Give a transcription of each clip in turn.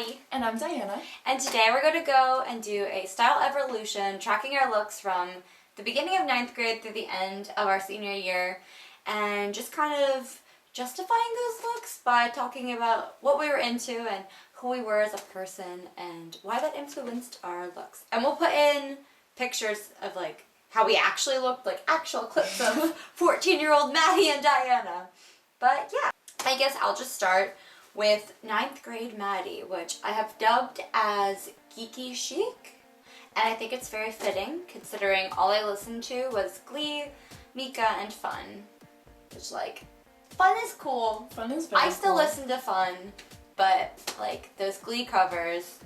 Maddie. And I'm Diana. And today we're going to go and do a style evolution, tracking our looks from the beginning of 9th grade through the end of our senior year, and just kind of justifying those looks by talking about what we were into and who we were as a person and why that influenced our looks. And we'll put in pictures of like how we actually looked, like actual clips of 14-year-old Maddie and Diana. But yeah, I guess I'll just start with 9th grade Maddie, which I have dubbed as geeky chic, and I think it's very fitting considering all I listened to was Glee, Mika, and Fun, which like, Fun is cool. Fun is very I still cool. listen to Fun, but like those Glee covers.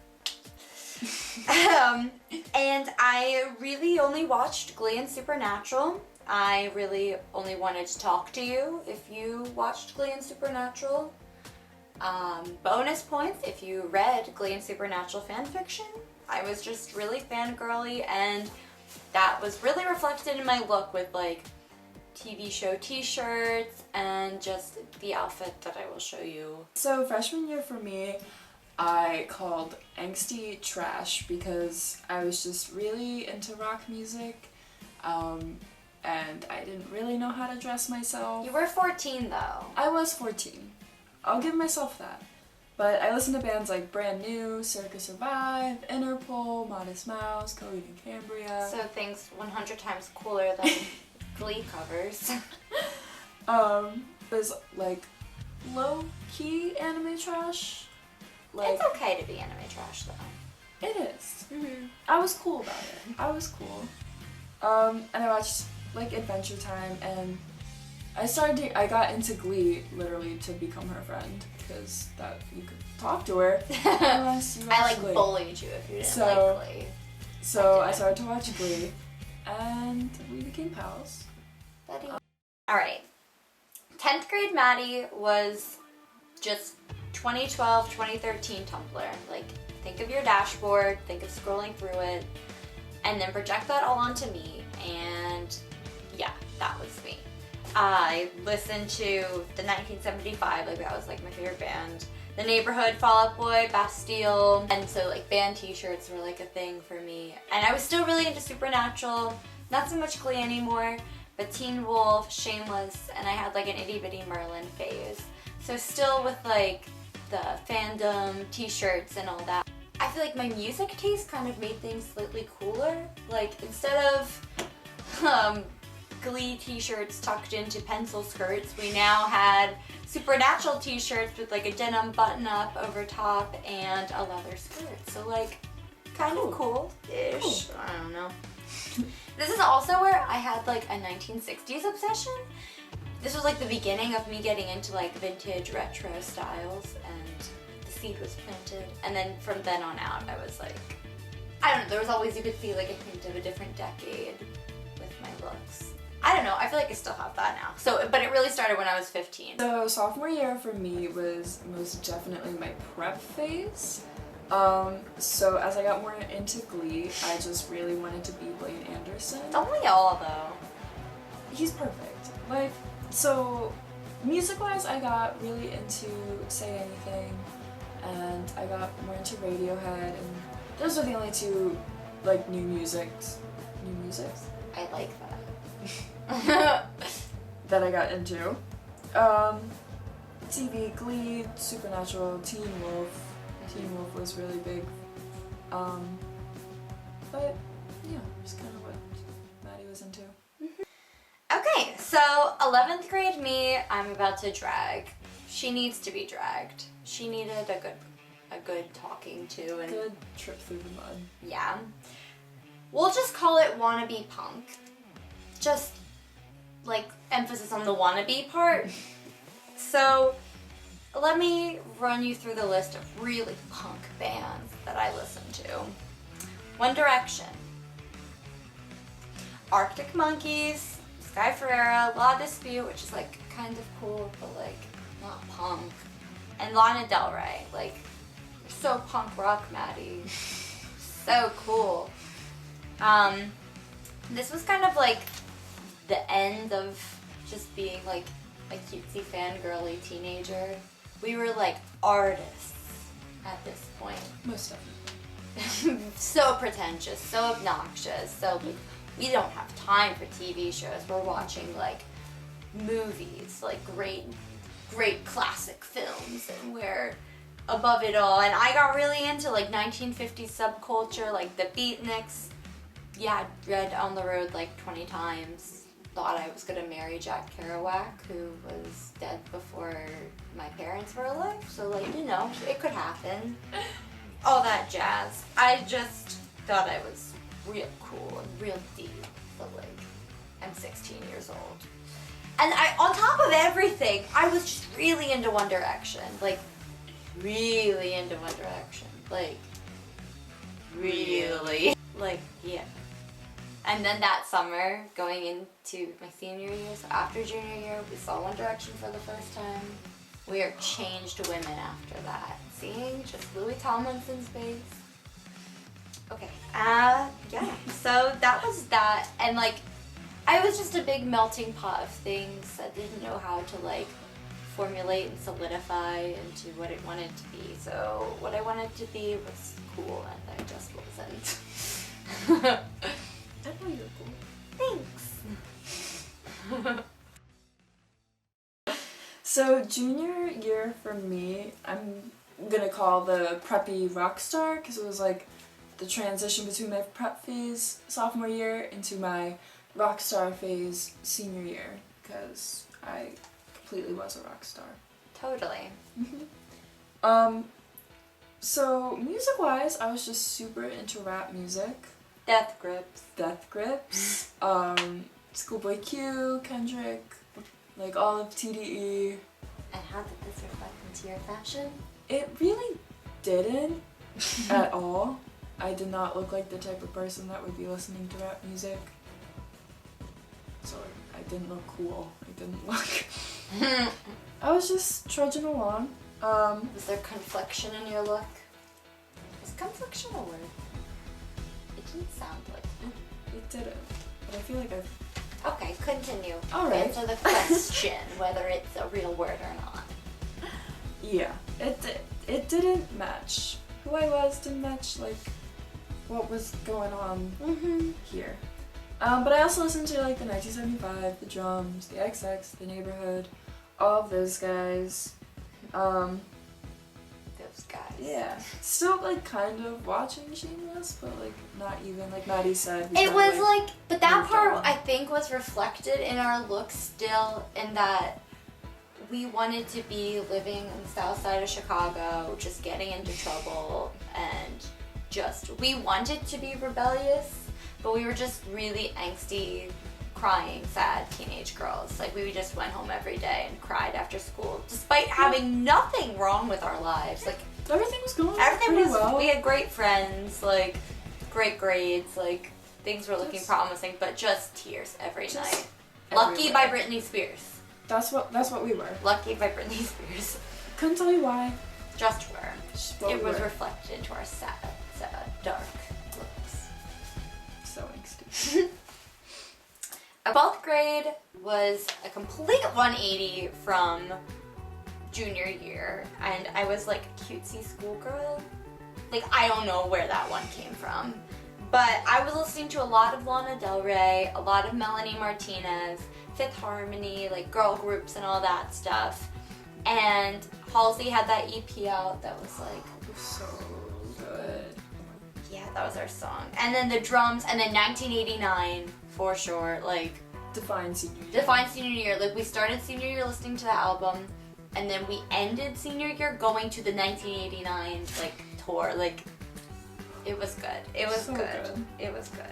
And I really only watched Glee and Supernatural. I really only wanted to talk to you if you watched Glee and Supernatural. Bonus points if you read Glee and Supernatural fanfiction. I was just really fangirly, and that was really reflected in my look with like TV show t-shirts and just the outfit that I will show you. So freshman year for me, I called angsty trash because I was just really into rock music, and I didn't really know how to dress myself. You were 14 though. I was 14. I'll give myself that. But I listened to bands like Brand New, Circa Survive, Interpol, Modest Mouse, Coheed and Cambria. So things 100 times cooler than Glee covers. It was like low-key anime trash. Like, It's okay to be anime trash though. it is. Mm-hmm. I was cool about it. I was cool. And I watched like Adventure Time, and I got into Glee literally to become her friend because that you could talk to her unless you I watched like Glee. bullied you if you didn't So- like Glee. So I I did. started to watch Glee, and we became pals. Buddy. Alright. 10th grade Maddie was just 2012, 2013 Tumblr. Like, think of your dashboard, think of scrolling through it, and then project that all onto me, and yeah, that was me. I listened to the 1975, like that was like my favorite band. The Neighborhood, Fall Out Boy, Bastille, and so like band t-shirts were like a thing for me. And I was still really into Supernatural, not so much Glee anymore, but Teen Wolf, Shameless, and I had like an itty bitty Merlin phase. So still with like the fandom, t-shirts and all that. I feel like my music taste kind of made things slightly cooler. Like instead of Glee t-shirts tucked into pencil skirts, we now had Supernatural t-shirts with like a denim button-up over top and a leather skirt. So like, kind of cool-ish. Cool. I don't know. This is also where I had like a 1960s obsession. This was like the beginning of me getting into like vintage retro styles, and the seed was planted. And then from then on out, I was like, I don't know, there was always, you could see like a hint of a different decade with my looks. I don't know, I feel like I still have that now. So, but it really started when I was 15. So sophomore year for me was most definitely my prep phase. So as I got more into Glee, I just really wanted to be Blaine Anderson. Don't we all though? He's perfect. Like, so music-wise, I got really into Say Anything, and I got more into Radiohead, and those are the only two, like, new musics I like that. that I got into. TV, Glee, Supernatural, Teen Wolf. Teen Wolf was really big. But yeah, just kind of what Maddie was into. Okay, so 11th grade me, I'm about to drag. She needs to be dragged. She needed a good talking to, and Good trip through the mud. yeah. We'll just call it wannabe punk. Just like emphasis on the wannabe part. So let me run you through the list of really punk bands that I listen to. One Direction, Arctic Monkeys, Sky Ferreira, La Dispute, which is like kind of cool, but like not punk, and Lana Del Rey. Like, so punk rock, Maddie. So cool. This was kind of like the end of just being like a cutesy fangirly teenager. We were like artists at this point. Most definitely. So pretentious, so obnoxious, so like, we don't have time for TV shows. We're watching like movies, like great classic films, and we're above it all. And I got really into like 1950s subculture, like the Beatniks. Yeah, read On the Road like 20 times. Thought I was gonna marry Jack Kerouac, who was dead before my parents were alive. So like, you know, it could happen. All that jazz. I just thought I was real cool and real deep, but like, I'm 16 years old. And on top of everything, I was just really into One Direction. Like, really into One Direction. Like, really. Like, yeah. And then that summer, going into my senior year, so after junior year, we saw One Direction for the first time. We are changed women after that. Seeing just Louis Tomlinson's face. Okay, yeah, so that was that, and like, I was just a big melting pot of things. I didn't know how to like formulate and solidify into what it wanted to be, so what I wanted to be was cool, and I just wasn't. I know you're cool. Thanks. So junior year for me, I'm gonna call the preppy rock star, because it was like the transition between my prep phase sophomore year into my rock star phase senior year, because I completely was a rock star. Totally. So music wise, I was just super into rap music. Death Grips, Schoolboy Q, Kendrick, like all of TDE. And how did this reflect into your fashion? It really didn't at all. I did not look like the type of person that would be listening to rap music. So I didn't look cool. I didn't look... I was just trudging along. Was there confliction in your look? Is confliction a word? It didn't sound like it. It didn't. But I feel like I've... Okay, continue. All right. Answer the question, whether it's a real word or not. Yeah, it didn't match. Who I was didn't match, like, what was going on here. But I also listened to, like, the 1975, the Drums, the XX, the Neighborhood, all of those guys. Those guys. Yeah. Still, like, kind of watching Shameless, but, like, not even, like Maddie said. It was, like, but that moved part, on. I think, was reflected in our looks still, in that we wanted to be living in the south side of Chicago, just getting into trouble, and just, we wanted to be rebellious, but we were just really angsty, crying, sad teenage girls. Like, we just went home every day and cried after school, despite having nothing wrong with our lives. Like, everything was going everything pretty was, well. we had great friends, like, great grades, like, things were looking promising, but just tears every night. Lucky by Britney Spears. That's what we were. Lucky by Britney Spears. Couldn't tell you why. Just were. Just what It we was were. reflected into our sad, dark looks. So angsty. Our 12th grade was a complete 180 from junior year, and I was like a cutesy schoolgirl. Like, I don't know where that one came from, but I was listening to a lot of Lana Del Rey, a lot of Melanie Martinez, Fifth Harmony, like girl groups and all that stuff. And Halsey had that EP out that was like, So good. yeah, that was our song. And then the Drums, and then 1989 for sure, like Define senior year. Define senior year. Like, we started senior year listening to the album, and then we ended senior year going to the 1989 like tour. Like, it was good. It was So good. good. It was good.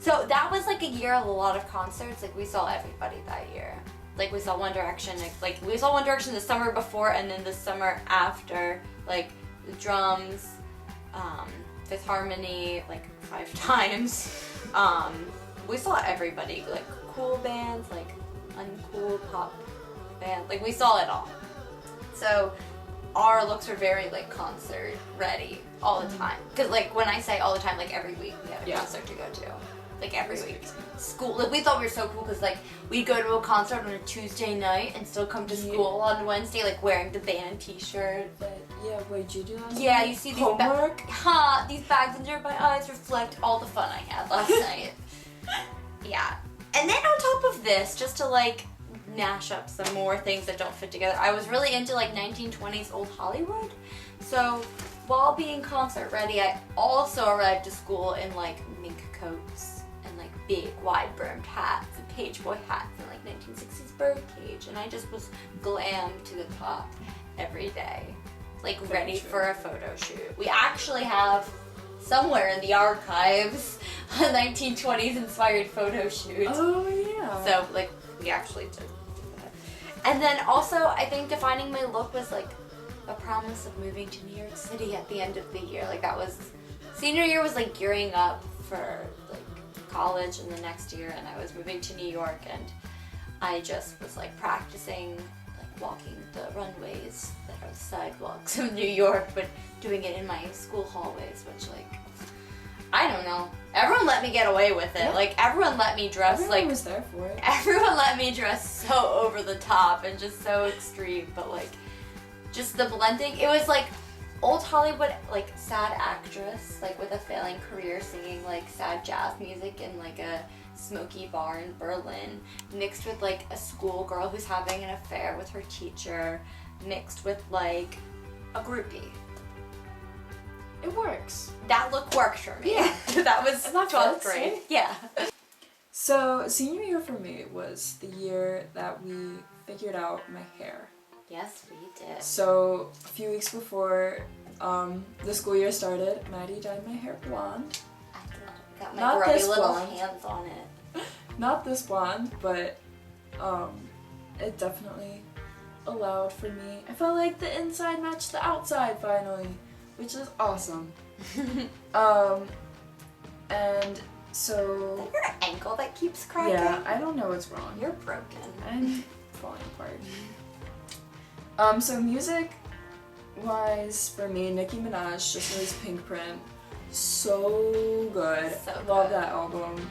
So that was like a year of a lot of concerts. Like, we saw everybody that year. Like, we saw One Direction. Like, we saw One Direction the summer before, and then the summer after. Like, the Drums, Fifth Harmony, like 5 times. We saw everybody. Like, cool bands, like uncool pop bands. Like, we saw it all. So our looks were very like concert ready all the time. Because like when I say all the time, like every week we had a concert to go to. like every week. School, like we thought we were so cool because like we'd go to a concert on a Tuesday night and still come to school on Wednesday, like wearing the band T-shirt. But yeah, wait, you do that? Yeah, you see these homework. These bags under my eyes reflect all the fun I had last night. Yeah, and then on top of this, just to like mash up some more things that don't fit together, I was really into like 1920s old Hollywood. So while being concert ready, I also arrived to school in like mink coats and like big wide brimmed hats and page boy hats and like 1960s birdcage, and I just was glam to the top every day, like ready for a photo shoot. We actually have somewhere in the archives a 1920s inspired photo shoot. Oh yeah. So like we actually did that. And then also I think defining my look was like a promise of moving to New York City at the end of the year. Like that was, senior year was like gearing up for like college in the next year, and I was moving to New York, and I just was like practicing like walking the runways that are the sidewalks of New York, but doing it in my school hallways, which like, I don't know. Everyone let me get away with it. Yeah. Like everyone let me dress Everyone like was there for it. everyone let me dress so over the top and just so extreme, but like just the blending, it was like old Hollywood, like sad actress, like with a failing career singing like sad jazz music in like a smoky bar in Berlin, mixed with like a schoolgirl who's having an affair with her teacher, mixed with like a groupie. It works. That look worked for me. Yeah. That was And that 12th fits, grade. right? Yeah. So senior year for me was the year that we figured out my hair. Yes, we did. So a few weeks before the school year started, Maddie dyed my hair blonde. I got my Not grubby this little blonde. hands on it. Not this blonde, but it definitely allowed for me. I felt like the inside matched the outside finally, which is awesome. And so Is that your ankle that keeps cracking? yeah, I don't know what's wrong. You're broken. I'm falling apart. So music wise for me, Nicki Minaj just released Pink Print. So good. So Love good. that album.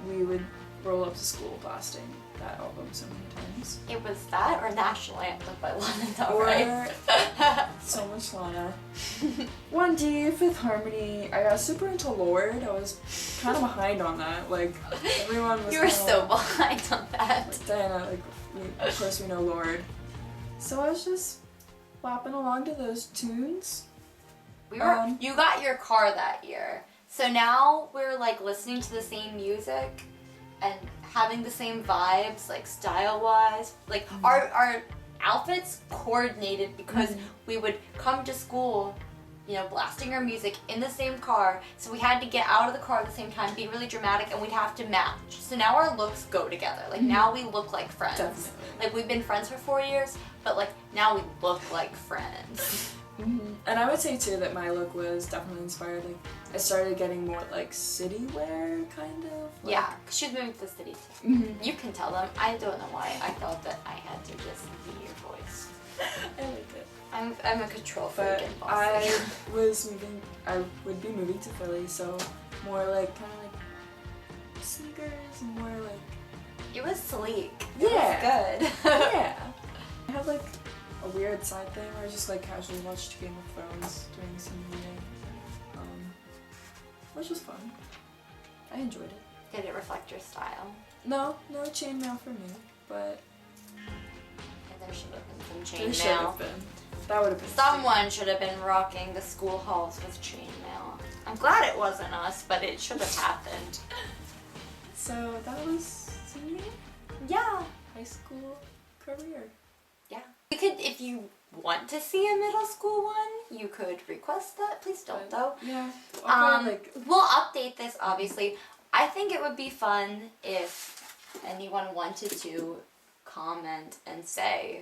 We would roll up to school blasting that album so many times. It was that or National Anthem by Lana Del Or Rey. so much Lana. 1D, Fifth Harmony. I got super into Lorde. I was kind of behind on that. Like everyone was. You were kinda so like, behind on that. Diana, like of course we know Lorde. So I was just bopping along to those tunes. We were. You got your car that year, so now we're like listening to the same music and having the same vibes, like style-wise. Like our outfits coordinated because we would come to school, you know, blasting our music in the same car. So we had to get out of the car at the same time, be really dramatic, and we'd have to match. So now our looks go together. Like now we look like friends. Definitely. Like we've been friends for 4 years, but like now we look like friends. And I would say too that my look was definitely inspired. Like I started getting more like city wear kind of. Like, Yeah, 'cause she's moving to the city too. You can tell them. I don't know why. I felt that I had to just be your voice. I like it. I'm a control freak But and bossy. I would be moving to Philly, so more like kind of like sneakers, and more like It was sleek. Yeah. It was good. yeah. I have like a weird side thing where I just like casually watched Game of Thrones during senior year, which was fun. I enjoyed it. Did it reflect your style? No chainmail for me, but And there should have been some there should chainmail. have been. That would have been. Someone should have been rocking the school halls with chainmail. I'm glad it wasn't us, but it should have happened. So that was senior year? Yeah. High school career. Yeah. You could, if you want to see a middle school one, you could request that. Please don't, though. Yeah. Okay, We'll update this, obviously. I think it would be fun if anyone wanted to comment and say,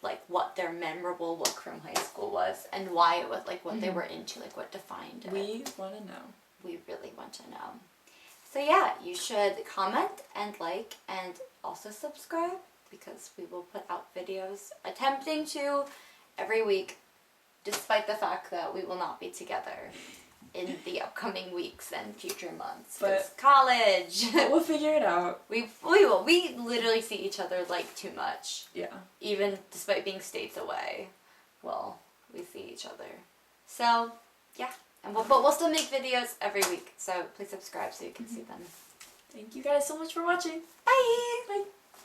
like, what their memorable look from high school was and why it was, like, what they were into, like, what defined it. we want to know. We really want to know. So yeah, you should comment and like and also subscribe because we will put out videos attempting to every week, despite the fact that we will not be together in the upcoming weeks and future months. But- 'Cause college. But we'll figure it out. We will. We literally see each other like too much. Yeah. Even despite being states away. Well, we see each other. So, yeah. But we'll still make videos every week. So please subscribe so you can see them. Thank you guys so much for watching. Bye! Bye.